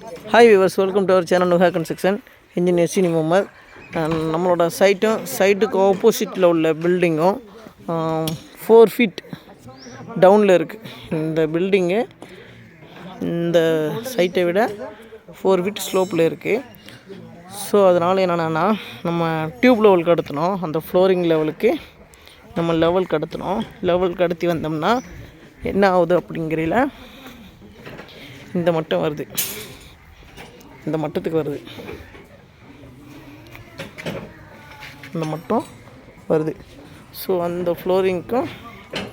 Hi viewers, welcome to our channel Nuha Construction. Engineer Sini Mohammed. நம்மளோட சைட்டுக்கு ஆப்போசிட்டில் உள்ள பில்டிங்கும் 4 feet டவுனில் இருக்குது. இந்த பில்டிங்கு இந்த சைட்டை விட 4 feet ஸ்லோப்பில் இருக்குது. ஸோ அதனால் என்னென்னா நம்ம டியூப் லெவல் கடத்தணும். அந்த ஃப்ளோரிங் லெவலுக்கு நம்ம லெவல் கடத்தணும். லெவல் கடத்தி வந்தோம்னா என்ன ஆகுது அப்படிங்கிறதுல இந்த மட்டம் வருது, இந்த மட்டத்துக்கு வருது, இந்த மட்டம் வருது. ஸோ அந்த ஃப்ளோரிங்க்கும்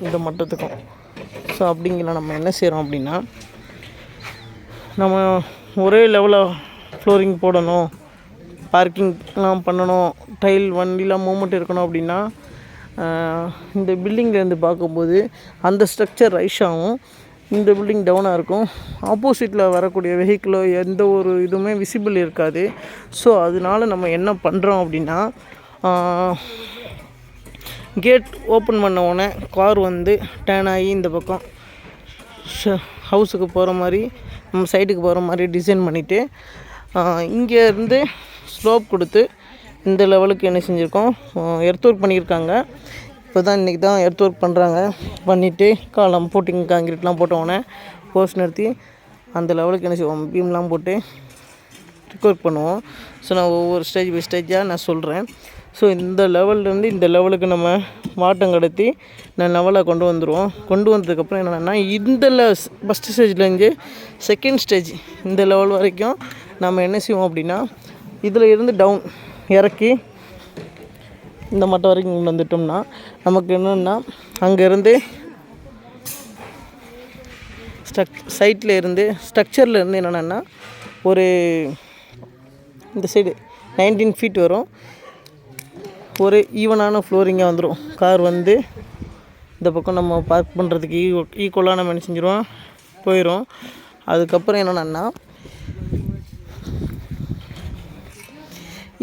இந்த மட்டத்துக்கும் ஸோ அப்படிங்கிற நம்ம என்ன செய்கிறோம் அப்படின்னா, நம்ம ஒரே லெவலில் ஃப்ளோரிங் போடணும், பார்க்கிங்லாம் பண்ணணும், டைல் வண்டிலாம் மூவ்மெண்ட் இருக்கணும் அப்படின்னா இந்த பில்டிங்லேருந்து பார்க்கும்போது அந்த ஸ்ட்ரக்சர் ரைஸ் ஆகும், இந்த பில்டிங் டவுனாக இருக்கும். ஆப்போசிட்டில் வரக்கூடிய வெஹிக்கிளோ எந்த ஒரு இதுவுமே விசிபிள் இருக்காது. ஸோ அதனால நம்ம என்ன பண்ணுறோம் அப்படின்னா, கேட் ஓப்பன் பண்ண உடனே கார் வந்து டேர்ன் ஆகி இந்த பக்கம் ஹவுஸுக்கு போகிற மாதிரி, நம்ம சைட்டுக்கு போகிற மாதிரி டிசைன் பண்ணிவிட்டு இங்கேருந்து ஸ்லோப் கொடுத்து இந்த லெவலுக்கு என்ன செஞ்சுருக்கோம், எர்த் ஒர்க் பண்ணியிருக்காங்க. இப்போ தான் இன்றைக்கி தான் எர்த் ஒர்க் பண்ணுறாங்க. பண்ணிவிட்டு காலம் போட்டிங் காங்கிரீட்லாம் போட்டோடனே போஸ்ட் நிறுத்தி அந்த லெவலுக்கு என்ன செய்வோம், பீம்லாம் போட்டு ஒர்க் பண்ணுவோம். ஸோ நான் ஒவ்வொரு ஸ்டேஜ் பை ஸ்டேஜாக நான் சொல்கிறேன். ஸோ இந்த லெவல்லேருந்து இந்த லெவலுக்கு நம்ம வாட்டம் கடத்தி நான் லெவலாக கொண்டு வந்துடுவோம். கொண்டு வந்ததுக்கப்புறம் என்னென்னா, இந்த ஃபஸ்ட்டு ஸ்டேஜ்லேருந்து செகண்ட் ஸ்டேஜ் இந்த லெவல் வரைக்கும் நம்ம என்ன செய்வோம் அப்படின்னா, இதில் இருந்து டவுன் இறக்கி இந்த மட்டம் வரைக்கும் கொண்டு வந்துட்டோம்னா நமக்கு என்னென்னா, அங்கேருந்து சைட்டில் இருந்து ஸ்ட்ரக்சரில் இருந்து என்னென்னா ஒரு இந்த சைடு 19 feet வரும். ஒரு ஈவனான ஃப்ளோரிங்காக வந்துடும். கார் வந்து இந்த பக்கம் நம்ம பார்க் பண்ணுறதுக்கு ஈக்குவலாக நம்ம என்ன செஞ்சிடுவோம், போயிடும். அதுக்கப்புறம் என்னென்னா,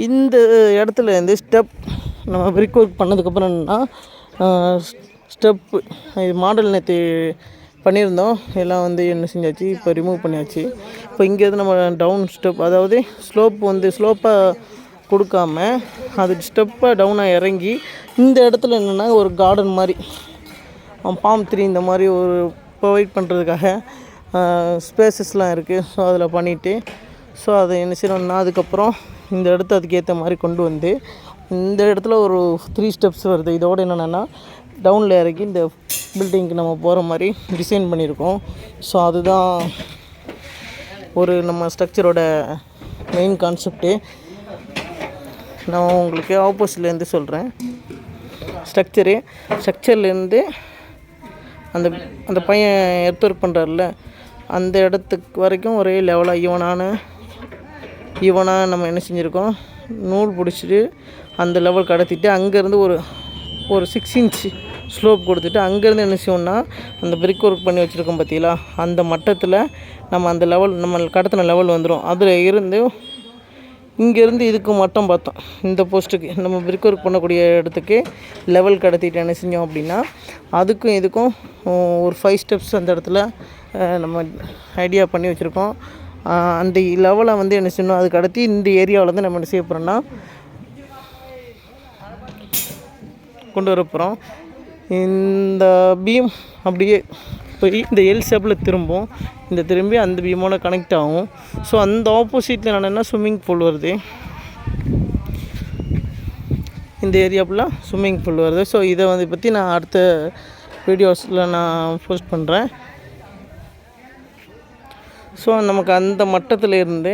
இந்த இடத்துல இருந்து ஸ்டெப் நம்ம பிரிக் ஒர்க் பண்ணதுக்கப்புறம் என்னென்னா, ஸ்டெப்பு இது மாடல் நேற்று பண்ணியிருந்தோம், எல்லாம் வந்து என்ன செஞ்சாச்சு, இப்போ ரிமூவ் பண்ணியாச்சு. இப்போ இங்கேருந்து நம்ம டவுன் ஸ்டெப், அதாவது ஸ்லோப் வந்து ஸ்லோப்பாக கொடுக்காம அது ஸ்டெப்பாக டவுனாக இறங்கி இந்த இடத்துல என்னென்னா ஒரு கார்டன் மாதிரி பாம் ட்ரீ இந்த மாதிரி ஒரு ப்ரொவைட் பண்ணுறதுக்காக ஸ்பேசஸ்லாம் இருக்குது. ஸோ அதில் பண்ணிவிட்டு ஸோ அதை என்ன செய்யணும்னா, அதுக்கப்புறம் இந்த இடத்த அதுக்கேற்ற மாதிரி கொண்டு வந்து இந்த இடத்துல ஒரு 3 steps வருது. இதோடு என்னென்னா டவுனில் இறக்கி இந்த பில்டிங்க்கு நம்ம போகிற மாதிரி டிசைன் பண்ணியிருக்கோம். ஸோ அதுதான் ஒரு நம்ம ஸ்ட்ரக்சரோட மெயின் கான்செப்ட்டு. நான் உங்களுக்கு ஆப்போசிட்லேருந்து சொல்கிறேன். ஸ்ட்ரக்சர்லேருந்து அந்த அந்த பையன் எர்த் ஒர்க் பண்ணுறாருல அந்த இடத்துக்கு வரைக்கும் ஒரே லெவலாக ஈவனாக நம்ம என்ன செஞ்சுருக்கோம், நூல் பிடிச்சிட்டு அந்த லெவல் கடத்திட்டு அங்கேருந்து ஒரு 6 inch ஸ்லோப் கொடுத்துட்டு அங்கேருந்து என்ன செய்வோம்னா, அந்த பிரிக் ஒர்க் பண்ணி வச்சுருக்கோம் பார்த்தீங்களா, அந்த மட்டத்தில் நம்ம அந்த லெவல் நம்ம கடத்தின லெவல் வந்துடும். அதில் இருந்து இங்கேருந்து இதுக்கு மட்டம் பார்த்தோம், இந்த போஸ்ட்டுக்கு நம்ம பிரிக் ஒர்க் பண்ணக்கூடிய இடத்துக்கு லெவல் கடத்திட்டு என்ன செஞ்சோம் அப்படின்னா, அதுக்கும் இதுக்கும் ஒரு 5 steps அந்த இடத்துல நம்ம ஐடியா பண்ணி வச்சுருக்கோம். அந்த லெவலை வந்து என்ன செய்யணும், அது கடத்தி இந்த ஏரியாவில் வந்து நம்ம என்ன செய்ய போகிறோம்னா கொண்டு வர போகிறோம். இந்த பீம் அப்படியே போய் இந்த எல் ஷேப்பில் திரும்பி அந்த பீமோட கனெக்ட் ஆகும். ஸோ அந்த ஆப்போசிட்டில் என்னென்னா ஸ்விம்மிங் பூல் வருது, இந்த ஏரியா ஃபுல்லாக ஸ்விம்மிங் பூல் வருது. ஸோ இதை வந்து பற்றி நான் அடுத்த வீடியோஸில் நான் போஸ்ட் பண்ணுறேன். ஸோ நமக்கு அந்த மட்டத்தில் இருந்து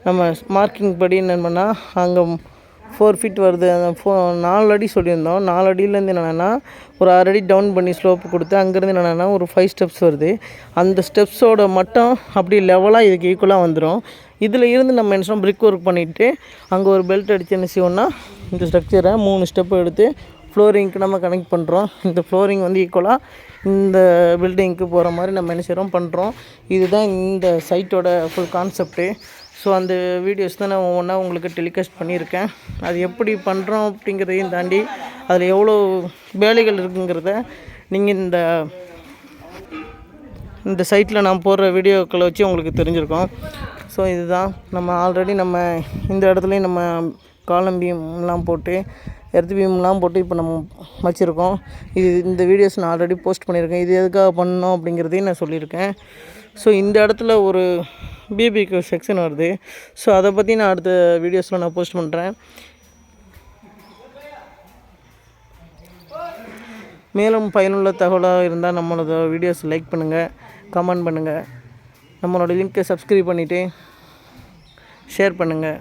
நம்ம மார்க்கிங் படி என்ன பண்ணால் அங்கே 4 feet வருது. அந்த 4 அடி சொல்லியிருந்தோம். 4 அடியிலேருந்து என்னென்னா ஒரு 6 அடி டவுன் பண்ணி ஸ்லோப்பு கொடுத்து அங்கேருந்து என்னென்னா ஒரு 5 steps வருது. அந்த ஸ்டெப்ஸோட மட்டும் அப்படி லெவலாக இதுக்கு ஈக்குவலாக வந்துடும். இதில் இருந்து நம்ம என்ன செய்யணும், பிரிக் ஒர்க் பண்ணிவிட்டு அங்கே ஒரு பெல்ட் அடித்து என்ன செய்வோம்னா, இந்த ஸ்ட்ரக்சரை 3 ஸ்டெப்பு எடுத்து ஃப்ளோரிங்க்கு நம்ம கனெக்ட் பண்ணுறோம். இந்த ஃப்ளோரிங் வந்து ஈக்குவலாக இந்த பில்டிங்க்கு போகிற மாதிரி நம்ம என்ன செய்கிறோம் பண்ணுறோம். இதுதான் இந்த சைட்டோட ஃபுல் கான்செப்ட்டு. ஸோ அந்த வீடியோஸ் தான் நான் ஒவ்வொன்றா உங்களுக்கு டெலிகாஸ்ட் பண்ணியிருக்கேன். அது எப்படி பண்ணுறோம் அப்படிங்கிறதையும் தாண்டி அதில் எவ்வளோ வேலைகள் இருக்குங்கிறத நீங்கள் இந்த சைட்டில் நான் போடுற வீடியோக்களை வச்சு உங்களுக்கு தெரிஞ்சிருக்கும். ஸோ இதுதான் நம்ம ஆல்ரெடி நம்ம இந்த இடத்துலையும் நம்ம காலம் பீம்லாம் போட்டு எர்த் பீம்லாம் போட்டு இப்போ நம்ம வச்சுருக்கோம். இந்த வீடியோஸ் நான் ஆல்ரெடி போஸ்ட் பண்ணியிருக்கேன். இது எதுக்காக பண்ணோம் அப்படிங்கிறதையும் நான் சொல்லியிருக்கேன். ஸோ இந்த இடத்துல ஒரு பிபிக்யூ செக்ஷன் வருது. ஸோ அதை பற்றி நான் அடுத்த வீடியோஸில் நான் போஸ்ட் பண்ணுறேன். மேலும் பயனுள்ள தகவலாக இருந்தால் நம்மளோட வீடியோஸ் லைக் பண்ணுங்கள், கமெண்ட் பண்ணுங்கள், நம்மளோட லிங்க்கை சப்ஸ்கிரைப் பண்ணிவிட்டு ஷேர் பண்ணுங்கள்.